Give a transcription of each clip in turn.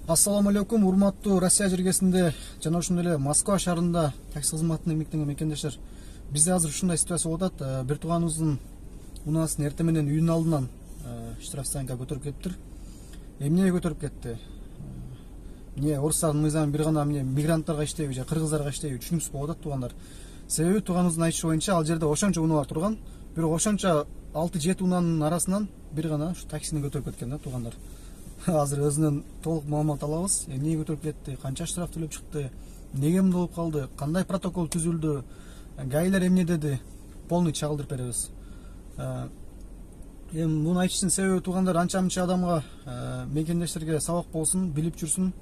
Ассаламу алейкум, урматтуу Россия жергесинде жана ошондой эле Москва шаарында такси кызматында эмгектенген мекендештер. Бизде азыр ушундай ситуация болуп атат. Бир тууганыбыздын унаасын эртең менен үйүнүн алдынан штрафстанкага көтөрүп кетиптир. Эмнеге көтөрүп кетти? Эмне орустардын мыйзамы бир гана эмне мигранттарга иштейби же кыргыздарга иштейби түшүнүксүз болуп атат туугандар. Себеби тууганыбыздын айтышы боюнча ал жерде ошончо унаалар турган, бирок ошончо 6-7 унаанын арасынан бир гана ушу таксини көтөрүп кеткен да туугандар. Азыр өзүнөн толук маалымат алабыз. Эмнеге көтөрүп кетти, канча штраф төлөп чыкты, неге мындай болуп калды, кандай протокол түзүлдү, гаилер эмне деди, полный чагылдырып беребиз. Эми муну айтыштын себеби туугандар анча-мынча адамга, мекендештерге сабак болсун, билип жүрсүн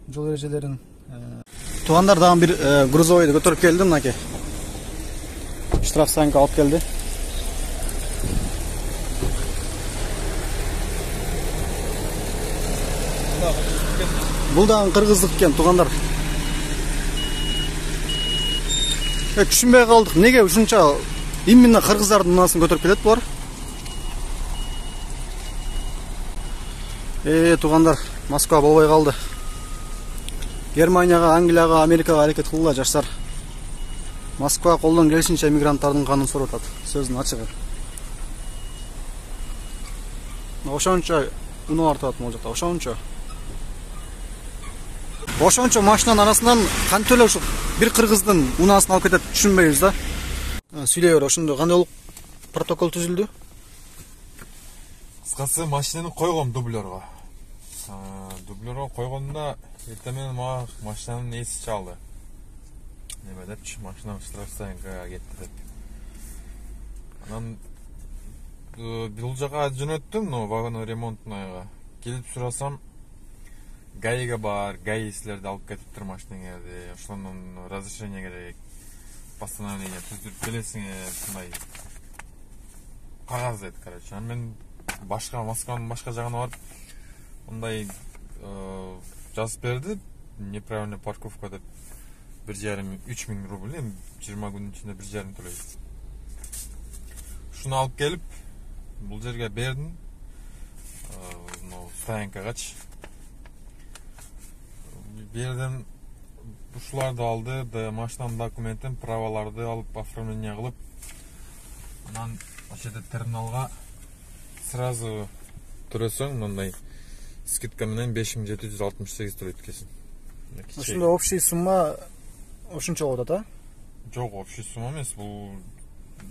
жол эрежелерин. Туугандар дагы бир грузовойду көтөрүп келди, мынакей. Штрафстанка алып келди. Бул дагы кыргыздык экен туугандар. Түшүнбөй калдык. Неге ушунча именно кыргыздардын унаасын көтөрүп келет булар? Туугандар, Москва болбой калды. Германияга, Англияга, Америкага аракет кылгыла жаштар. Москва колдон келишинче мигранттардын канын сорап атат. Сөздүн ачыгы. Ошончо унаа артат могул жакта, ошончо. Ошончо машинанын арасынан кантип эле ушу бир кыргыздын унаасын алып кетет түшүнбөйбүз да. Сүйлөй бер, ошондо кандай болуп протокол түзүлдү? Кыскасы машинаны койгом дублерго. Дублерго койгондо эртең менен мага машинанын эси чалды. Неме депчи, машинам штрафстанкага кетти деп. Анан бул жака жөнөттүм, вагон ремонтуна. Келип сурасам, ГАИга бар, ГАИ силерди алып кетиптир машинаңарды, ошондон разрешение керек, постановление түзүп келесиңер, ушундай кагаз деді, короче. Мен башка Москванын башка жагына барып, мындай жазып берди, неправильная парковка деп 1,5–3 миң рубль, 20 күнүн ичинде 1,5 төлөйт. Ушуну алып келип, бул жерге бердим, стоянкагачы. Бердим, ушуларды алды, машинанын документин, праваларды алып, оформление кылып, анан ошол терминалга сразу төлөсөң, мындай скидка менен 5768 төлөйт экенсиң. Ошондо общий сумма ошончо болот, а? Жок, общий сумма эмес, бул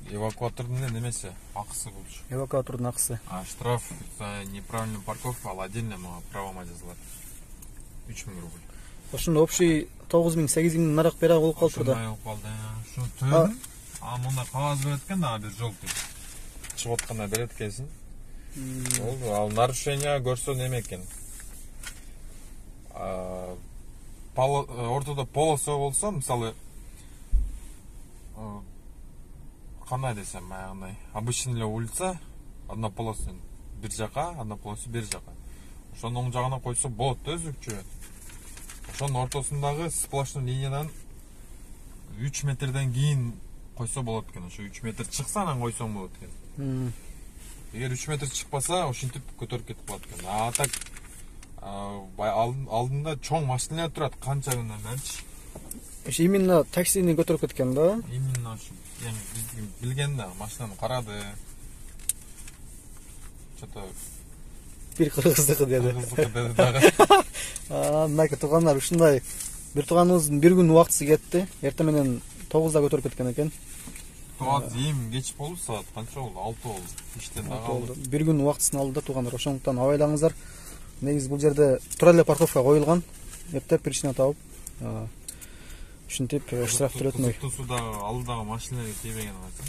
эвакуатордун немеси, акысы болчу. Эвакуатордун акысы. Штраф за неправильную парковку ал отдельно мага правома жазылат. 3 миң рубль. Ошондо общий 9 миң, 8 миң нарак бера болуп калыптыр да. Ошондой болуп калды. Ушу төлөдүм. Мында кагаз берет экен да, бир жолту. Чыгып атканда берет экенсиң. Болду, ал нарушение көрсө неме экен? Ортодо полоса болсо, мисалы, кандай десем, баягындай, обычный эле улица, одна полоса бир жака, одна полоса бир жака. Ошонун оң жагына койсо болот да өзүкчө. Ошонун ортосундагы сплошной линиядан 3 метрден кийин койсо болот экен. Ошо 3 метр чыкса анан койсоң болот экен. Эгер 3 метр чыкпаса, ошентип көтөрүп кетип калат экен. А так алдында чоң машиналар турат, канча күндөнчү. Ошо именно таксини көтөрүп кеткен да? Именно ошо. Эми биз билген да, машинаны карады. Чото бир кыргыздыкы деди. Кыргыздыкы деди дагы. Мынакей туугандар, ушундай бир тууганыбыздын бир күн убактысы кетти. Эртең менен 9да көтөрүп кеткен экен. Туат эми кеч болду, саат канча болду? 6 болду. Иштен дагы алды. Бир күн убактысын алды да туугандар. Ошондуктан абайлаңыздар. Негизи бул жерде тура эле парковка коюлган. Эптеп причина табып, ушинтип штраф төлөтмөй. Суда алдыдагы машиналарга тийбеген аласың.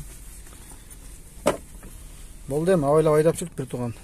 Болду эми абайлап айдап жүрүп бир тууган.